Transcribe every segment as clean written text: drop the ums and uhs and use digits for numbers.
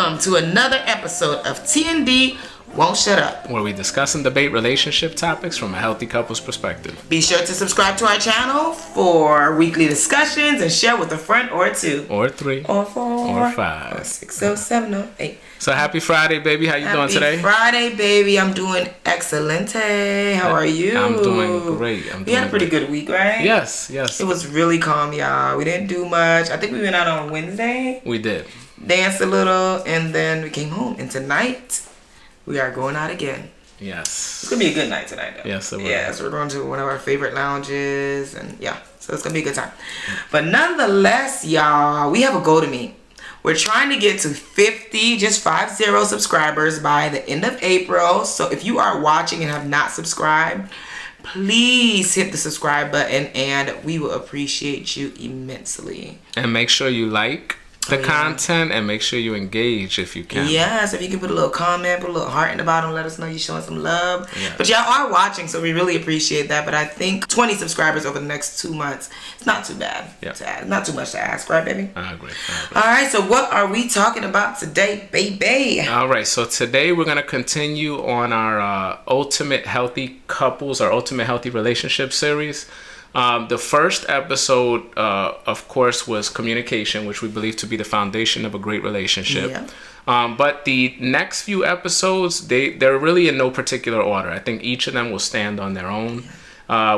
welcome to another episode of TND Won't Shut Up, where we discuss and debate relationship topics from a healthy couple's perspective. Be sure to subscribe to our channel for weekly discussions and share with a friend or two. Or three. Or four. Or five. Or 6 or 7 or 8. So happy Friday, baby. How you doing today? Happy Friday, baby. I'm doing excelente. How are you? I'm doing great. We had a pretty good week, right? Yes. It was really calm, y'all. We didn't do much. I think we went out on Wednesday. We did. Danced a little, and then we came home. And tonight, we are going out again. Yes. It's going to be a good night tonight, though. Yes, it will. Yeah, so we're going to one of our favorite lounges, and yeah, so it's going to be a good time. But nonetheless, y'all, we have a goal to meet. We're trying to get to 50, just 50 subscribers by the end of April. So if you are watching and have not subscribed, please hit the subscribe button, and we will appreciate you immensely. And make sure you like the content, and make sure you engage if you can. Yes, if you can put a little comment, put a little heart in the bottom, let us know you're showing some love. Yes. But y'all are watching, so we really appreciate that. But I think 20 subscribers over the next 2 months, it's not too bad to ask. Not too much to ask, right, baby? I agree. All right, so what are we talking about today, baby? All right, so today we're going to continue on our Ultimate Healthy Couples, our Ultimate Healthy Relationship series. The first episode, of course, was communication, which we believe to be the foundation of a great relationship. Yeah. But the next few episodes, they're really in no particular order. I think each of them will stand on their own.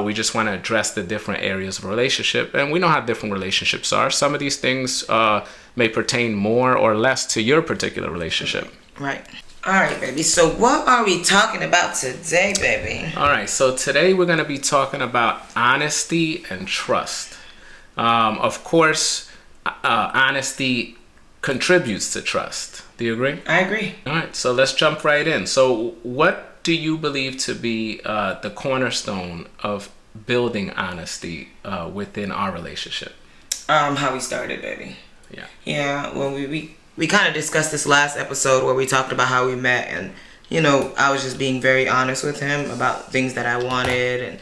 We just want to address the different areas of a relationship. And we know how different relationships are. Some of these things may pertain more or less to your particular relationship. Right. All right, baby. So what are we talking about today, baby? All right. So today we're going to be talking about honesty and trust. Of course, honesty contributes to trust. Do you agree? I agree. All right. So let's jump right in. So what do you believe to be the cornerstone of building honesty within our relationship? How we started, baby. Yeah. Yeah. Well, we kind of discussed this last episode where we talked about how we met, and I was just being very honest with him about things that I wanted,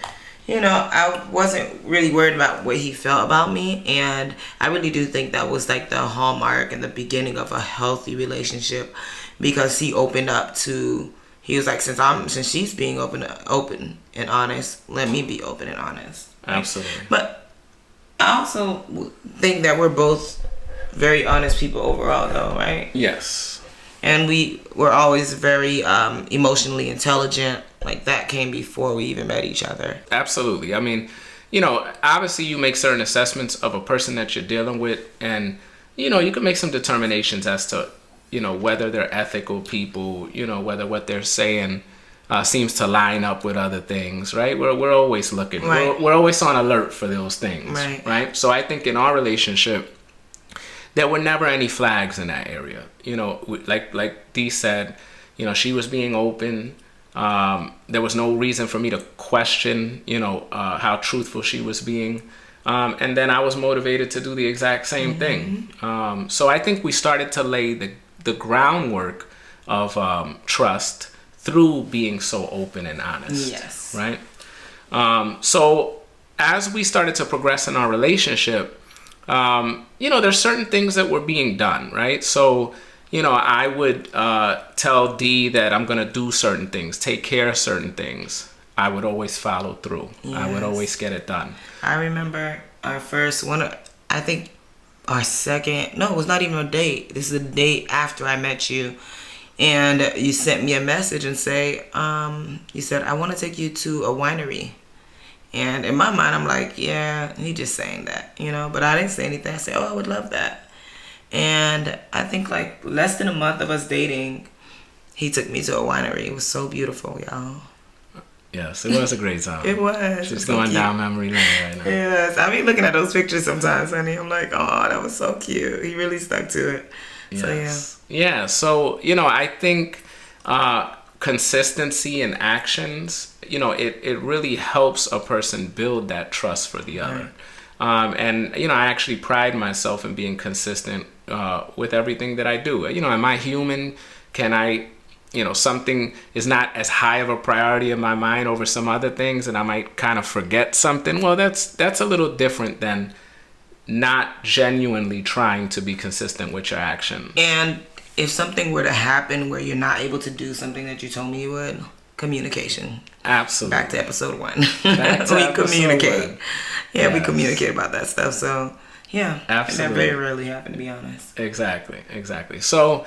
and I wasn't really worried about what he felt about me, and I really do think that was like the hallmark and the beginning of a healthy relationship, because he opened up to. He was like, since she's being open and honest, let me be open and honest. Absolutely. But I also think that we're both very honest people overall, though, right? Yes. And we were always very emotionally intelligent. Like, that came before we even met each other. Absolutely. I mean, obviously you make certain assessments of a person that you're dealing with, and you can make some determinations as to whether they're ethical people, whether what they're saying seems to line up with other things, right? We're always looking. Right. We're always on alert for those things, right? So I think in our relationship, there were never any flags in that area. Like Dee said, she was being open. There was no reason for me to question, how truthful she was being. And then I was motivated to do the exact same thing. So I think we started to lay the groundwork of trust through being so open and honest. Yes. Right? So as we started to progress in our relationship, there's certain things that were being done, right? So, I would tell Dee that I'm going to do certain things, take care of certain things. I would always follow through. Yes. I would always get it done. I remember our first one, I think our second, no, it was not even a date. This is a date after I met you. And you sent me a message and you said, I want to take you to a winery. And in my mind, I'm like, yeah, he just saying that, but I didn't say anything. I said, I would love that. And I think like less than a month of us dating, he took me to a winery. It was so beautiful, y'all. Yes, it was a great time. It was. Just going down memory lane right now. Yes, I mean, looking at those pictures sometimes, honey, I'm like, oh, that was so cute. He really stuck to it. Yes. So, yeah. Yeah, so, I think consistency in actions, it really helps a person build that trust for the other. And I actually pride myself in being consistent with everything that I do. Am I human? Can I, something is not as high of a priority in my mind over some other things, and I might kind of forget something. Well, that's a little different than not genuinely trying to be consistent with your action. And if something were to happen where you're not able to do something that you told me you would, communication. Absolutely. Back to episode 1. Back to we episode communicate. 1. Yeah, Yes. we communicate about that stuff. So, yeah. Absolutely. And that very rarely happen, to be honest. Exactly. So,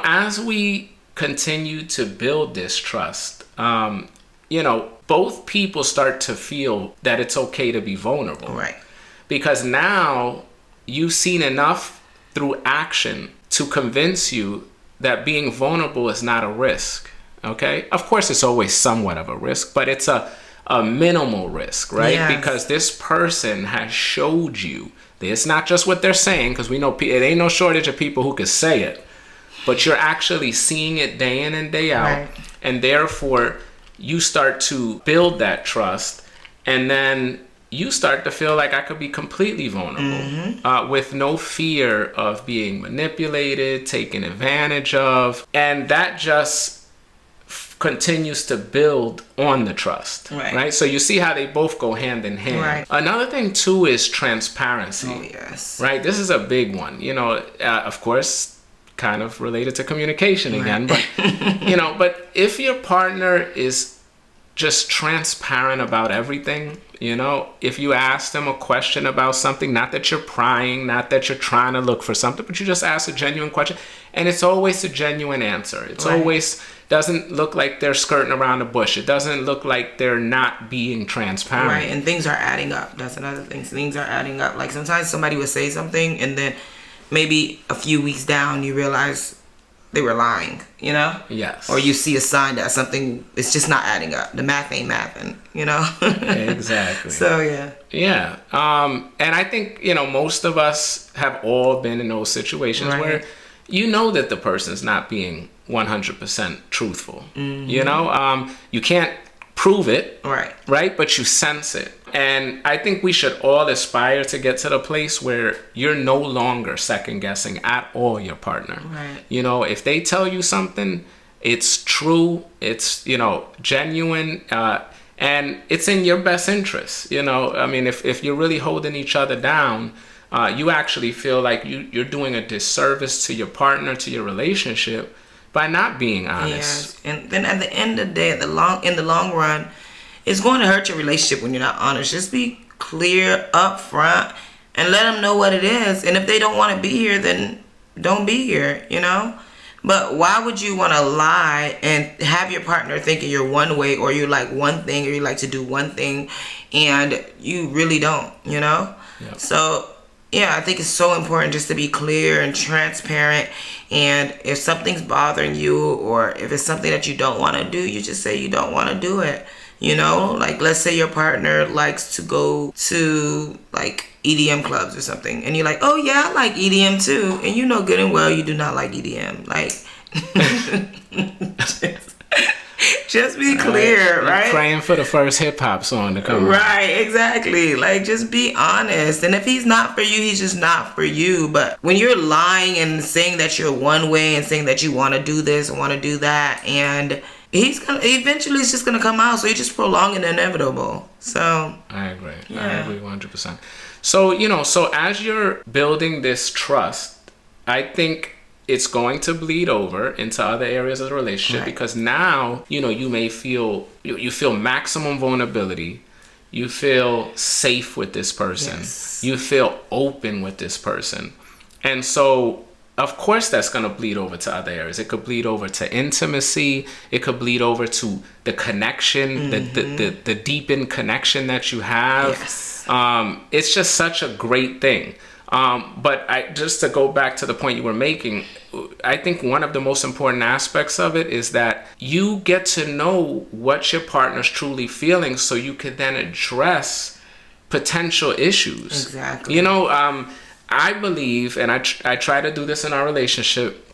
as we continue to build this trust, both people start to feel that it's okay to be vulnerable. Right. Because now you've seen enough through action to convince you that being vulnerable is not a risk. Okay? Of course, it's always somewhat of a risk, but it's a minimal risk, right? Yes. Because this person has showed you. It's not just what they're saying, because we know it ain't no shortage of people who could say it, but you're actually seeing it day in and day out. Right. And therefore, you start to build that trust, and then you start to feel like I could be completely vulnerable, with no fear of being manipulated, taken advantage of. And that just continues to build on the trust, right? So you see how they both go hand in hand. Right. Another thing too is transparency. Oh, yes. Right? This is a big one. Of course, kind of related to communication again, but but if your partner is just transparent about everything, if you ask them a question about something, not that you're prying, not that you're trying to look for something, but you just ask a genuine question, and it's always a genuine answer. It's always doesn't look like they're skirting around the bush. It doesn't look like they're not being transparent. Right, and things are adding up. That's another thing. Things are adding up. Like sometimes somebody would say something, and then maybe a few weeks down, you realize they were lying, Yes. Or you see a sign that something is just not adding up. The math ain't mathing, Exactly. So, yeah. Yeah. And I think, most of us have all been in those situations where that the person's not being 100% truthful. You can't prove it. Right? But you sense it. And I think we should all aspire to get to the place where you're no longer second guessing at all your partner. Right. If they tell you something, it's true, it's, genuine, and it's in your best interest. If you're really holding each other down, you actually feel like you're doing a disservice to your partner, to your relationship, by not being honest. Yes. And then at the end of the day, in the long run, it's going to hurt your relationship when you're not honest. Just be clear up front and let them know what it is. And if they don't want to be here, then don't be here, But why would you want to lie and have your partner thinking you're one way, or you like one thing, or you like to do one thing, and you really don't, Yep. So, yeah, I think it's so important just to be clear and transparent. And if something's bothering you, or if it's something that you don't want to do, you just say you don't want to do it. Like let's say your partner likes to go to like EDM clubs or something, and you're like, oh yeah, I like EDM too, and you know good and well you do not like EDM. Like, just be clear, right? Praying for the first hip hop song to come. Right, exactly. Like, just be honest. And if he's not for you, he's just not for you. But when you're lying and saying that you're one way and saying that you want to do this and want to do that, and eventually it's just gonna come out. So you just prolong the inevitable. So I agree. Yeah. I agree 100%. So as you're building this trust, I think it's going to bleed over into other areas of the relationship, because now you may feel you feel maximum vulnerability. You feel safe with this person. Yes. You feel open with this person, and so. Of course, that's going to bleed over to other areas. It could bleed over to intimacy. It could bleed over to the connection, the deepened connection that you have. Yes. It's just such a great thing. But just to go back to the point you were making, I think one of the most important aspects of it is that you get to know what your partner's truly feeling, so you can then address potential issues. Exactly. I believe, and I try to do this in our relationship,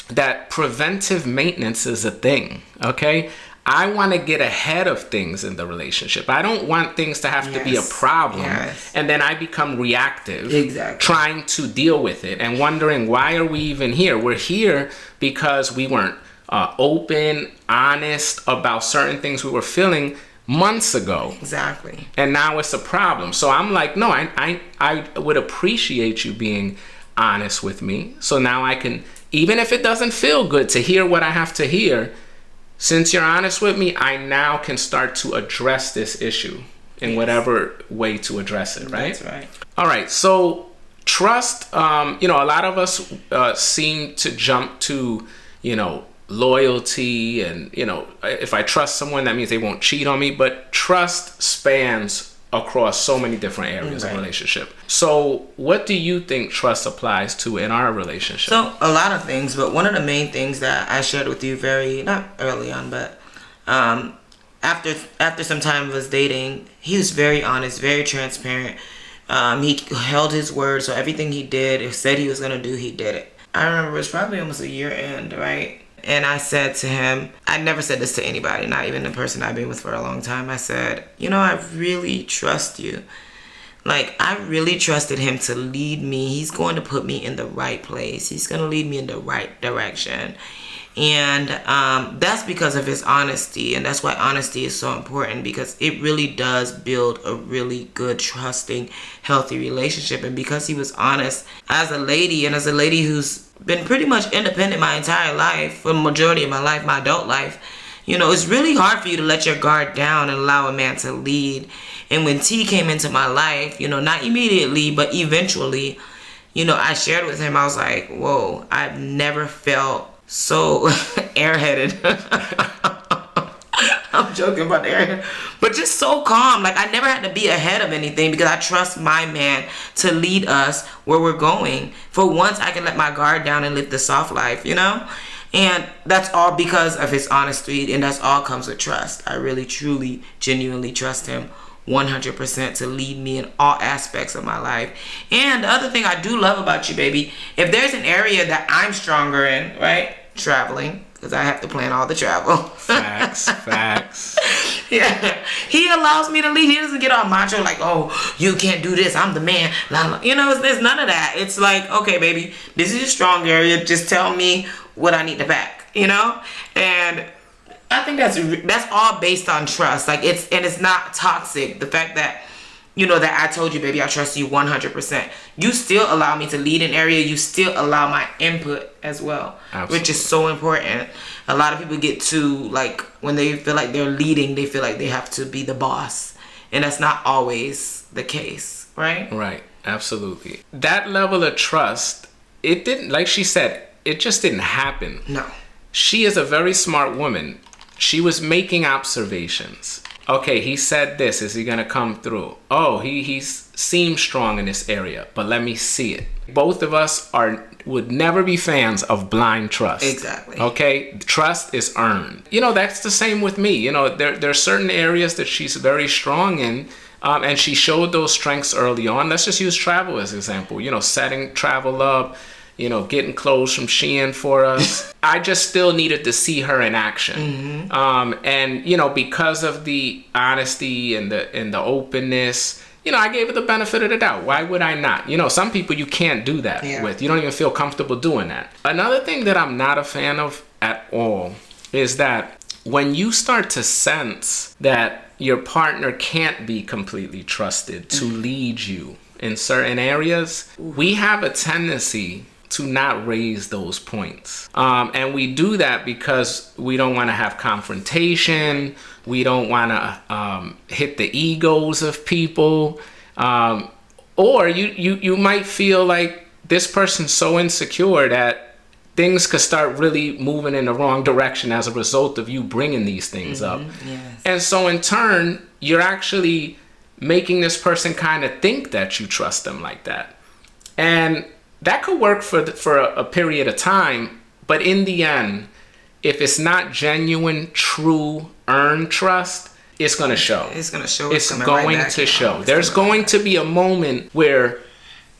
that preventive maintenance is a thing, okay? I want to get ahead of things in the relationship. I don't want things to have to be a problem, and then I become reactive, trying to deal with it and wondering, why are we even here? We're here because we weren't open, honest about certain things we were feeling months ago. Exactly. And now it's a problem. So I'm like, no, I would appreciate you being honest with me. So now I can even if it doesn't feel good to hear what I have to hear, since you're honest with me, I now can start to address this issue in whatever way to address it, right? That's right. All right, so trust, you know, a lot of us seem to jump to, you know, loyalty and, you know, if I trust someone, that means they won't cheat on me. But trust spans across so many different areas of relationship. So what do you think trust applies to in our relationship? So a lot of things, but one of the main things that I shared with you not early on, but after some time of us dating, he was very honest, very transparent. He held his word, so everything he did, or said he was gonna do, he did it. I remember it was probably almost a year end, right? And I said to him, I never said this to anybody, not even the person I've been with for a long time. I said, you know, I really trust you. Like, I really trusted him to lead me. He's going to put me in the right place. He's going to lead me in the right direction. And that's because of his honesty. And that's why honesty is so important, because it really does build a really good, trusting, healthy relationship. And because he was honest as a lady, and as a lady who's been pretty much independent my entire life, for the majority of my life, my adult life, you know, it's really hard for you to let your guard down and allow a man to lead. And when T came into my life, you know, not immediately, but eventually, you know, I shared with him, I was like, whoa, I've never felt so airheaded. I'm joking about the airhead. But just so calm. Like, I never had to be ahead of anything, because I trust my man to lead us where we're going. For once, I can let my guard down and live the soft life, you know? And that's all because of his honesty, and that's all comes with trust. I really, truly, genuinely trust him 100% to lead me in all aspects of my life. And the other thing I do love about you, baby, if there's an area that I'm stronger in, right? Traveling, because I have to plan all the travel. Facts. Yeah. He allows me to lead. He doesn't get all macho like, oh, you can't do this, I'm the man. You know, there's none of that. It's like, okay, baby, this is your strong area. Just tell me what I need to back, you know? And I think that's all based on trust. Like, it's not toxic. The fact that, you know, that I told you, baby, I trust you 100%. You still allow me to lead an area. You still allow my input as well. Absolutely. Which is so important. A lot of people get to, like, when they feel like they're leading, they feel like they have to be the boss. And that's not always the case, right? Right. Absolutely. That level of trust, it didn't, like she said, it just didn't happen. No. She is a very smart woman. She was making observations. Okay, he said this. Is he going to come through? Oh, he seems strong in this area, but let me see it. Both of us would never be fans of blind trust. Exactly. Okay, trust is earned. You know, that's the same with me. You know, there are certain areas that she's very strong in, and she showed those strengths early on. Let's just use travel as an example. You know, setting travel up, you know, getting clothes from Shein for us. I just still needed to see her in action. Mm-hmm. And, you know, because of the honesty and the openness, you know, I gave her the benefit of the doubt. Why would I not? You know, some people you can't do that with. You don't even feel comfortable doing that. Another thing that I'm not a fan of at all is that when you start to sense that your partner can't be completely trusted to lead you in certain areas, we have a tendency to not raise those points. And we do that because we don't want to have confrontation. We don't want to hit the egos of people. Or you might feel like this person's so insecure that things could start really moving in the wrong direction as a result of you bringing these things up. Yes. And so in turn, you're actually making this person kind of think that you trust them like that. And that could work for a period of time, but in the end, if it's not genuine, true, earned trust, it's going to show. It's going to show. It's going to show. There's going to be a moment where,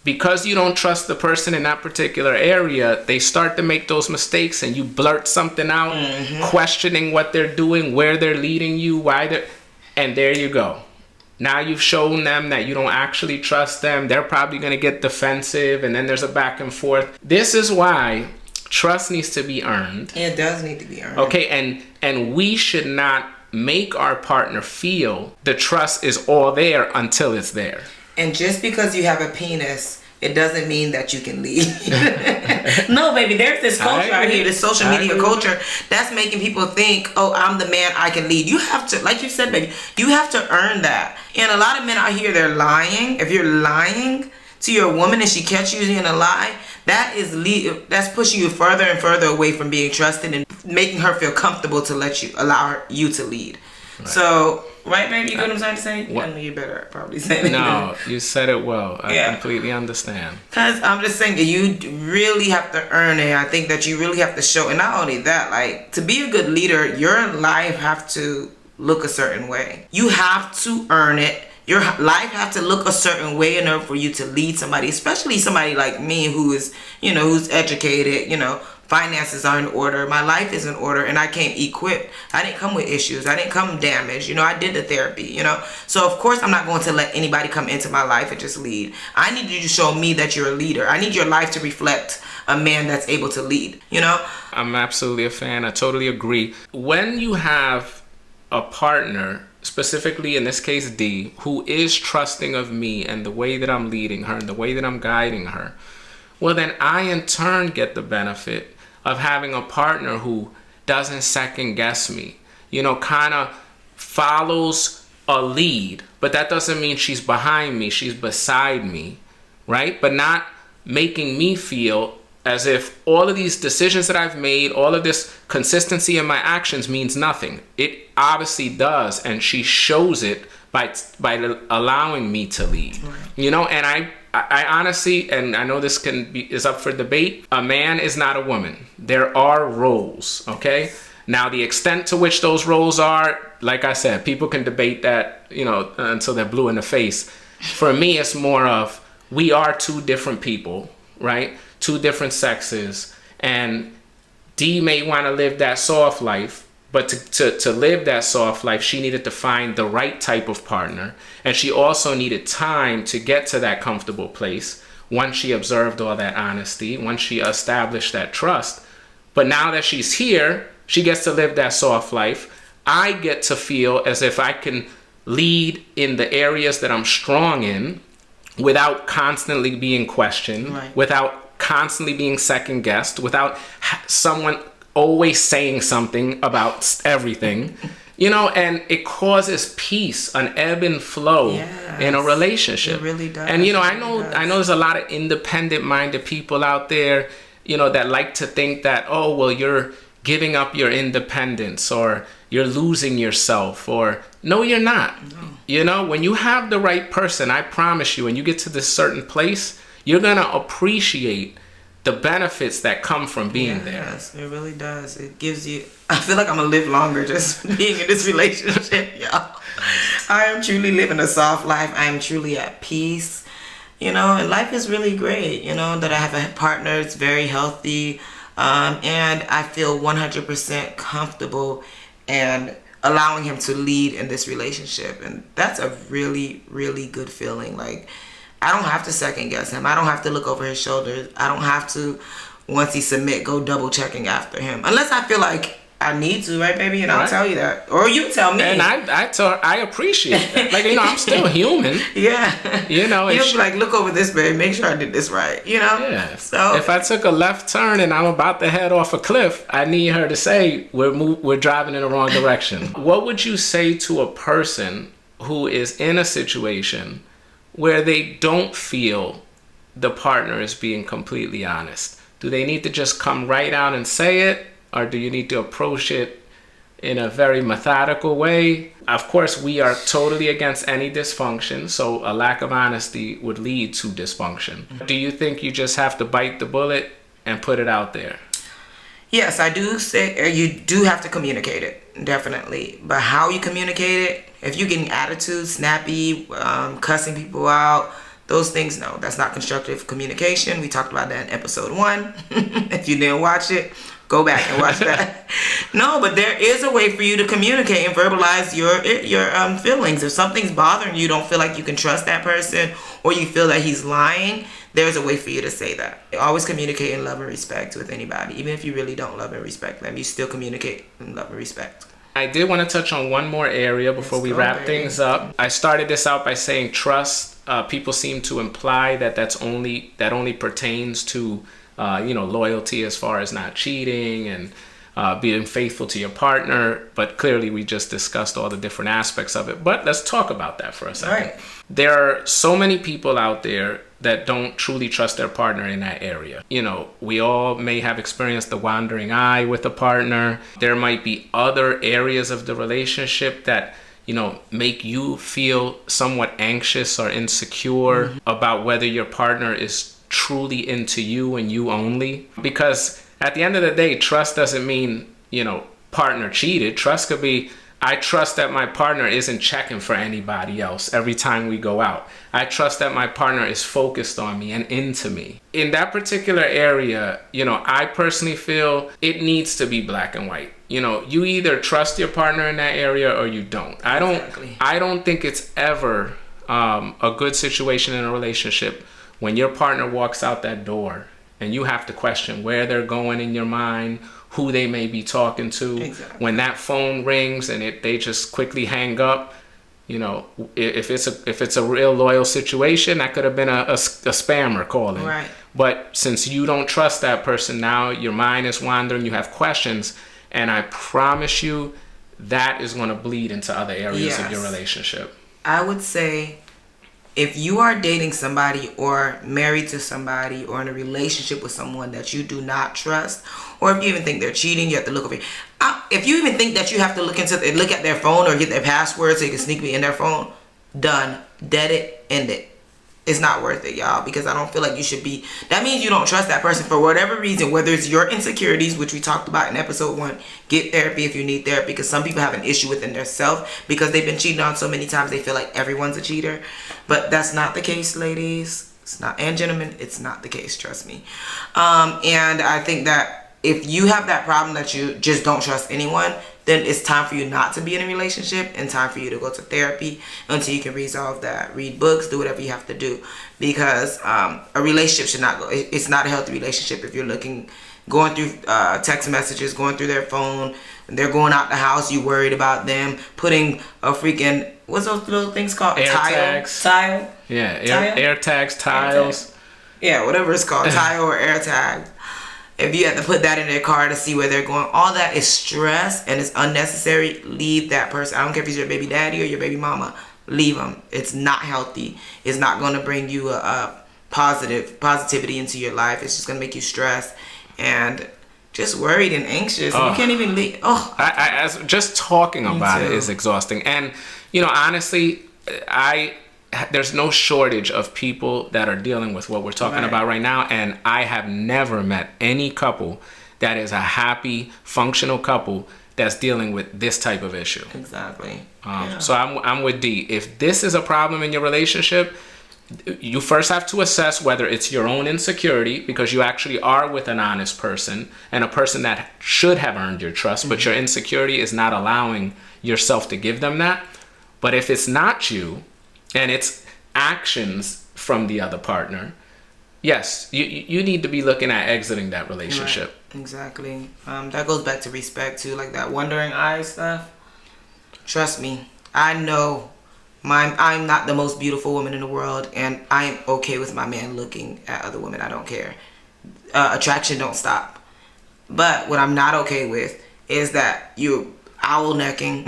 because you don't trust the person in that particular area, they start to make those mistakes and you blurt something out, questioning what they're doing, where they're leading you, and there you go. Now you've shown them that you don't actually trust them. They're probably going to get defensive, and then there's a back and forth. This is why trust needs to be earned. It does need to be earned. Okay, and we should not make our partner feel the trust is all there until it's there. And just because you have a penis it doesn't mean that you can lead. No, baby, there's this culture out here, this social media culture that's making people think, oh, I'm the man, I can lead. You have to, like you said, baby, you have to earn that. And a lot of men out here, they're lying. If you're lying to your woman and she catches you in a lie, that's pushing you further and further away from being trusted and making her feel comfortable to allow you to lead. Right. So, right, baby, you get what I'm trying to say? I know you better probably say it. No, you said it well. I completely understand. Because I'm just saying, you really have to earn it. I think that you really have to show, and not only that, like, to be a good leader, your life have to look a certain way. You have to earn it. Your life have to look a certain way in order for you to lead somebody, especially somebody like me who is, who's educated, finances are in order. My life is in order, and I came equipped. I didn't come with issues. I didn't come damaged. I did the therapy, So, of course, I'm not going to let anybody come into my life and just lead. I need you to show me that you're a leader. I need your life to reflect a man that's able to lead, I'm absolutely a fan. I totally agree. When you have a partner, specifically in this case D, who is trusting of me and the way that I'm leading her and the way that I'm guiding her, well, then I in turn get the benefit of having a partner who doesn't second guess me, kind of follows a lead, but that doesn't mean she's behind me, she's beside me, right? But not making me feel as if all of these decisions that I've made, all of this consistency in my actions means nothing. It obviously does, and she shows it by allowing me to lead. Right. And I honestly, and I know this is up for debate, a man is not a woman. There are roles, okay? Now, the extent to which those roles are, like I said, people can debate that, until they're blue in the face. For me, it's more of, we are two different people, right? Two different sexes, and D may want to live that soft life, but to live that soft life, she needed to find the right type of partner, and she also needed time to get to that comfortable place once she observed all that honesty, once she established that trust. But now that she's here, she gets to live that soft life. I get to feel as if I can lead in the areas that I'm strong in without constantly being questioned, right, without constantly being second guessed, without someone always saying something about everything, and it causes peace, an ebb and flow, yes, in a relationship. It really does. And I know there's a lot of independent minded people out there, that like to think that, oh, well, you're giving up your independence, or you're losing yourself, or no, you're not. No. When you have the right person, I promise you, when you get to this certain place, you're gonna appreciate the benefits that come from being there. Yes, it really does. It gives you, I feel like I'm gonna live longer just being in this relationship, y'all. I am truly living a soft life. I am truly at peace, and life is really great, that I have a partner that's very healthy, and I feel 100% comfortable and allowing him to lead in this relationship. And that's a really, really good feeling. Like, I don't have to second guess him. I don't have to look over his shoulders. I don't have to, once he submit, go double checking after him. Unless I feel like I need to, right, baby? And I'll tell you that. Or you tell me. And I appreciate that. Like, I'm still human. Yeah. You be like, look over this, baby. Make sure I did this right. Yeah. So if I took a left turn and I'm about to head off a cliff, I need her to say, we're driving in the wrong direction. What would you say to a person who is in a situation where they don't feel the partner is being completely honest? Do they need to just come right out and say it? Or do you need to approach it in a very methodical way? Of course, we are totally against any dysfunction, so a lack of honesty would lead to dysfunction. Do you think you just have to bite the bullet and put it out there? Yes, I do say you do have to communicate it, definitely. But how you communicate it, if you're getting attitude, snappy, cussing people out, those things, no, that's not constructive communication. We talked about that in episode 1. If you didn't watch it, go back and watch that. No, but there is a way for you to communicate and verbalize your feelings. If something's bothering you, don't feel like you can trust that person, or you feel that he's lying, there's a way for you to say that. Always communicate in love and respect with anybody. Even if you really don't love and respect them, you still communicate in love and respect. I did want to touch on one more area before we wrap things up. I started this out by saying trust people seem to imply that only pertains to loyalty as far as not cheating and being faithful to your partner. But clearly we just discussed all the different aspects of it. But let's talk about that for a second. Right. There are so many people out there that don't truly trust their partner in that area. We all may have experienced the wandering eye with a partner. There might be other areas of the relationship that make you feel somewhat anxious or insecure about whether your partner is truly into you and you only. Because at the end of the day, trust doesn't mean, partner cheated. Trust could be, I trust that my partner isn't checking for anybody else every time we go out. I trust that my partner is focused on me and into me. In that particular area, I personally feel it needs to be black and white. You either trust your partner in that area or you don't. I don't think it's ever a good situation in a relationship when your partner walks out that door and you have to question where they're going in your mind, who they may be talking to. Exactly. When that phone rings and they just quickly hang up, if it's a real loyal situation, that could have been a spammer calling. Right. But since you don't trust that person, now your mind is wandering, you have questions, and I promise you that is going to bleed into other areas of your relationship. I would say if you are dating somebody or married to somebody or in a relationship with someone that you do not trust, or if you even think they're cheating, you have to look over. If you even think that you have to look at their phone or get their password so you can sneak me in their phone, done. Dead it, end it. It's not worth it, y'all, because I don't feel like you should be. That means you don't trust that person for whatever reason, whether it's your insecurities, which we talked about in episode 1. Get therapy if you need therapy, because some people have an issue within their self because they've been cheated on so many times they feel like everyone's a cheater. But that's not the case, ladies. It's not, and gentlemen, it's not the case, trust me. And I think that if you have that problem that you just don't trust anyone, then it's time for you not to be in a relationship and time for you to go to therapy until you can resolve that. Read books, do whatever you have to do, because a relationship should not go. It's not a healthy relationship if you're going through text messages, going through their phone, and they're going out the house, you worried about them, putting a freaking, what's those little things called? Air tags. Tile? Yeah, air tags, tiles. Yeah, whatever it's called, tile or air tag. If you have to put that in their car to see where they're going, all that is stress and it's unnecessary. Leave that person. I don't care if he's your baby daddy or your baby mama. Leave them. It's not healthy. It's not going to bring you a positivity into your life. It's just going to make you stressed and just worried and anxious. And you can't even leave. As just talking about it is exhausting. And honestly, there's no shortage of people that are dealing with what we're talking about right now, and I have never met any couple that is a happy, functional couple that's dealing with this type of issue. Exactly. So I'm with D. If this is a problem in your relationship, you first have to assess whether it's your own insecurity, because you actually are with an honest person and a person that should have earned your trust, but your insecurity is not allowing yourself to give them that. But if it's not you, and it's actions from the other partner, yes, you need to be looking at exiting that relationship. Right. Exactly. That goes back to respect too, like that wandering eye stuff. Trust me, I know I'm not the most beautiful woman in the world, and I am okay with my man looking at other women. I don't care. Attraction don't stop. But what I'm not okay with is that you owl necking.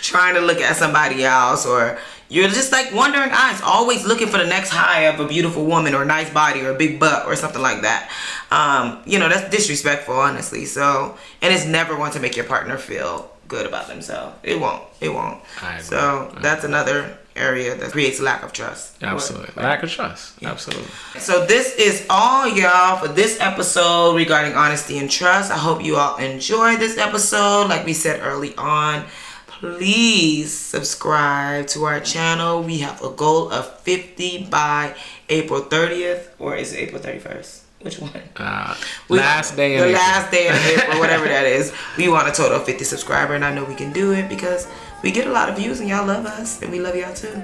Trying to look at somebody else, or you're just like wandering eyes, always looking for the next high of a beautiful woman or a nice body or a big butt or something like that. That's disrespectful, honestly. So, and it's never going to make your partner feel good about themselves. It won't. So that's another area that creates lack of trust. Absolutely. Lack of trust. Yeah. Absolutely. So this is all, y'all, for this episode regarding honesty and trust. I hope you all enjoyed this episode. Like we said early on, please subscribe to our channel. We have a goal of 50 by April 30th, or is it April 31st? Which one? Last day in April, whatever that is. We want a total of 50 subscribers, and I know we can do it because we get a lot of views and y'all love us, and we love y'all too.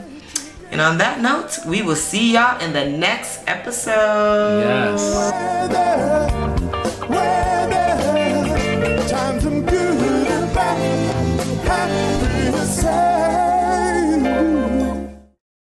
And on that note, we will see y'all in the next episode. Yes. Times I'm good and bad, happy to say.